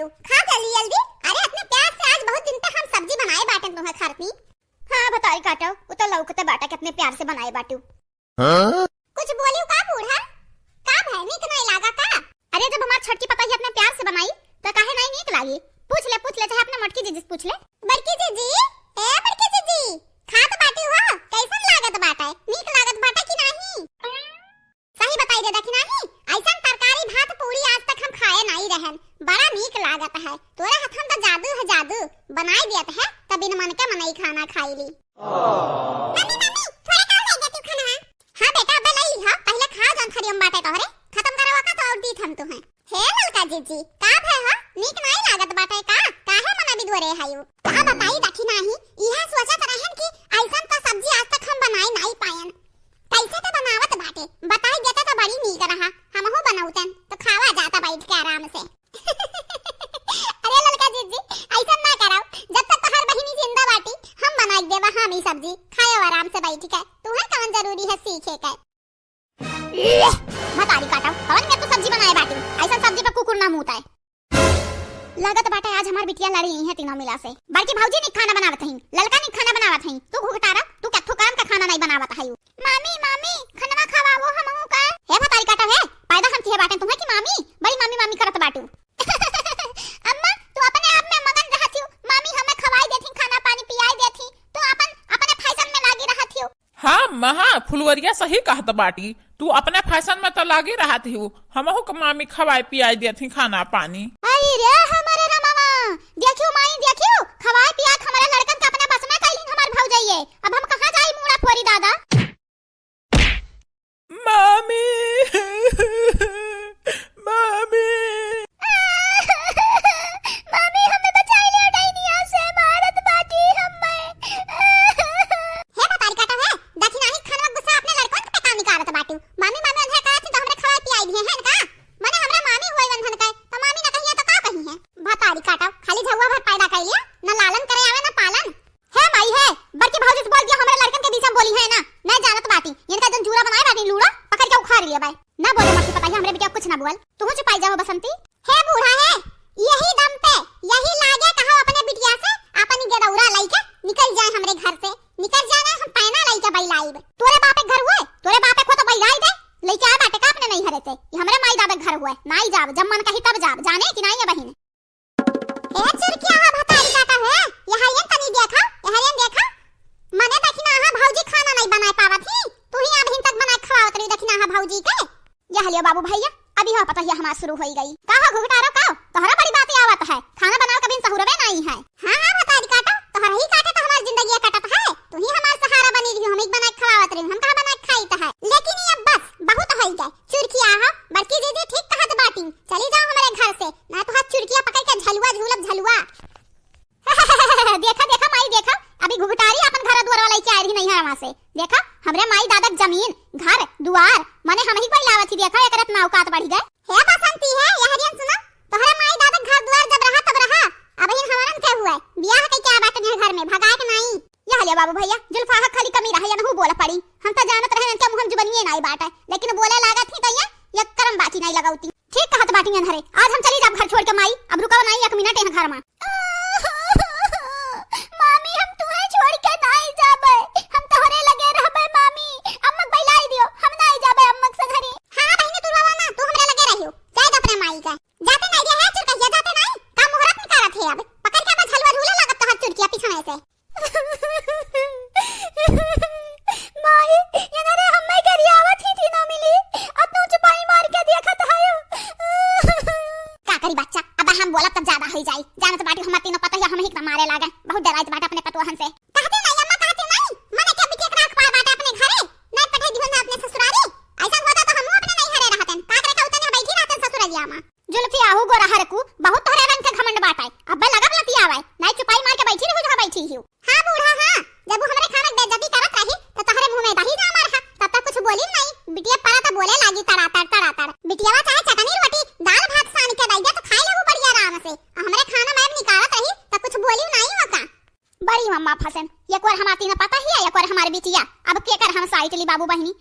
बाटू, खा जल्दी जल्दी। अरे अपने प्यार से आज बहुत दिन तक हम सब्जी बनाए बाटन तुम्हें खाती। हाँ बताई काटो, वो तो लौकते बाटा के अपने प्यार से बनाए बाटू। कुछ बोलियो का बूढ़ा? का भाई नीक नहीं लागा का? अरे जब हमार छटकी पता ही अपने प्यार से बनाई तो काहे नहीं नीक लागी? पूछ ले चाहे अपने मटकी जीजी से पूछ ले। बड़की जीजी, ए बड़की जीजी, खा तो बाटी हो, कैसन लागत बाटा है? नीक लागत बाटा कि नहीं? सही बताई दे कि नहीं? ऐसन तरकारी भात पूरी आज तक हम खाए नहीं रहन, बड़ा नीक लागत है। तोरे हाथन तो जादू है, जादू बनाई दियत है तब बिन मन के मनई खाना खाई ली। मम्मी थोड़ा का ले जा तू खाना। हां बेटा अब ले ली हां, पहले खा जन खरियम बाटे तोहरे खत्म करवा का तो और दी हम तुम्हें। हे ललका जीजी, का भय हो? नीक नहीं लागत बाटे का? काहे मना बिदुरे हायो? का बताई दखी नहीं, इहा सोचत रहन कि ऐसन तो सब्जी आज तक हम बनाई नहीं पायन। कैसे तो बनावत बाटे, बताई देता तो बड़ी नीक रहा, हमहु बनाउतन तो खावा जाता बैठ के आराम से। अरे ललका जीजी, ऐसा ना कराओ, जब तक तोहर बहिनी जिंदा बाटी हम बनाई देबा हम ई सब्जी खाओ आराम से बैठ के। तुम्हें कौन जरूरी है सीखे के? बतारी काटा, कौन मैं तो सब्जी बनाए बाटी, ऐसा सब्जी पे कुकुर ना मुंहता है। लागत बाटे आज हमार बिटिया लड़ी है तीनों मिला से। बड़की भौजी ने खाना बनावत हई, ललका ने खाना बनावत हई, तू घुघटारा तू कथु काम का खाना नहीं बनावत हई। मामी खाना खवाओ हमहु का। हे बताई काटा है, पैदा हम किए बाटे तुम्हें कि मामी बड़ी मामी करत बाटू। अम्मा तू अपने आप में मगन रहत हो, मामी हमें खवाई देथी, खाना पानी पियाई देथी, तू अपने फैशन में लागी रहत हो। हाँ महा फुलवरिया सही कहत बाटी, तू अपने फैशन में तो लागी रहती हूँ, हमहु के मामी खवाई पियाई देथी खाना पानी। आई रे हमारे रमामा, देखियो माई देखियो, खवाई पियाई हमारे लड़कन का अपने बस में कहीं हमार भौजाइए। अब हम कहां जाई मुड़ा फोरी दादा? मामी मामी मामी हमें बचाई ले डाइनिया से मारत बाटी हमें। हे बतारी काटा है, देखी नहीं खाना गुस्सा अपने लड़कन पे काम निकारत बाटू। मामी उन्हें कहा थी तो हमरे खवाई पियाई दिए हैं का? माने हमरा मामी होई वंधन का तो मामी ना कहिए तो का कही है? बतारी काटा, खाली झौवा भर पैदा कर लिया, ना लालन करे आवे ना पालन। है माई है, बड़की भौजी से बोल दिया हमरे लड़कन के बीच में बोली है ना, मैं जानत बाटी, इनका जन जूरा बनाए बाटी लूड़ा पकड़ के उखाड़ लिया भाई। ना बोले मत पता है हमरे बेटा कुछ ना बोल, तू चुपाई जाओ बसंती। हे बूढ़ा है, यही दम पे यही लागे कहो अपने बिटिया से अपनी गदौरा लइके निकल जाए हमरे घर से, निकल जाना हम पैना लइके बैलाइब। तोरे बापे घर हुए, तोरे बापे को तो बैलाई दे, लइके आ बाटे का अपने नहीं हरे से, ये हमरे माई दाबे घर हुए, नाई जाब जब मन कही तब जाब, जाने कि नहीं है बहिन। ए चुरकिया हा भतारी काटा है, यहां ये तनी देखा, यहां ये देखा, मने देखिना हा भौजी खाना नहीं बनाए पावत ही, तू ही अभी तक बनाए खवावत रही देखिना हा भौजी के। यह लियो बाबू भैया, अभी हो पता है हमार शुरू होई गई। का हो घुघटारो का, तोहरा बड़ी बात आवत है, खाना बनाओ कभी सहुरबे नहीं है। हां भतारी काटा, तोहरा ही काटे तो हमार जिंदगी कटत है, तू ही हमार सहारा बनी रही, हम ही बनाए खवावत रही, हम का बनाए खाई त है। लेकिन ये बस बहुत होई गए, चुरकिया हा बड़की दीदी ठीक कहत बाटी, चली जाओ हमारे घर से, ना तो हाथ चुरकिया पकड़ के झलुआ झूलब झलुआ। देखा माई देखा, अभी घुघटारी अपन घर द्वार वाला के आई नहीं है वहां से। देखा हमरे माई दादा जमीन घर दुआर माने हम ही कोई लावत ही, देखा एकरत ना औकात बढ़ी गए। हे बसंती है यह हरियन सुना, तोहरे माई दादा घर दुआर जब रहा तब रहा, अब इन हमारन के हुआ बियाह के क्या बात है घर में भगाए के नहीं। यह ले बाबू भैया जुल्फा खाली कमी रहा या न बोल पड़ी, हम तो जानत रहे के मुंह जुबनिए नहीं बात है, लेकिन बोले लागत ही तैया ये करम बाती नहीं लगाउती। ठीक कहत बाटी अंधरे, आज हम चली जाब घर छोड़ के माई, अब रुका नहीं एक मिनट है घर में। मामी हम तुहे छोड़ के नहीं जाबे, हम तोहरे लगे रहबे मामी, अम्मक बैलाई दियो, हम नहीं जाबे अम्मक से घरी। हां बहिनी तू रवा ना, तू हमरे लगे रहियो, जाए अपने माई का। जाते नहीं रे है चुरकिया, जाते नहीं का मुहूर्त निकारत है, अब पकड़ के बस हलवा झूले लागत तो हाथ चुरकिया पीछे से। माई ये ना रे हम्मे करी आवत ही ना मिली, अब तू चुपाई मार के देखत है। का करी बच्चा, अब हम बोलब तब ज्यादा हो जाई, जानत बाटी हम तीनों पता है हम ही मारे लागे, बहुत डराइत बाटा अपने पतोहन से। कहते नहीं अम्मा कहते नहीं, मने के बिटिया के राख पार बाटा अपने घरे, नहीं पठाई दिहो ना अपने ससुरारी, ऐसा होता तो हम अपने नहीं हरे रहतन, का करे का उतने बैठी रहतन ससुरालिया में। जुल्फी आहू गोरा हरकू बहुत तोहरे रंग के घमंड बाटा, अब लगा लती आवे, नहीं चुपाई मार के बैठी रहू जहां बैठी ही। हां बूढ़ा हां, जब वो हमरे खाना बेइज्जती करत रही तो तोहरे मुंह में दही ना मार, तब तक कुछ बोली नहीं, बिटिया परा तो बोले लागी तड़ातड़, बिटियावा चाहे चटनी रोटी दाल भात सान के दैया तो खाई लेबू बढ़िया आराम से, हमरे खाना में निकारत रही तो कुछ बोली नहीं होका। बड़ी मम्मा फसन, एक बार हमार तीन पता ही है, एक बार हमारे बिटिया, अब के कर हम साइटली बाबू बहिनी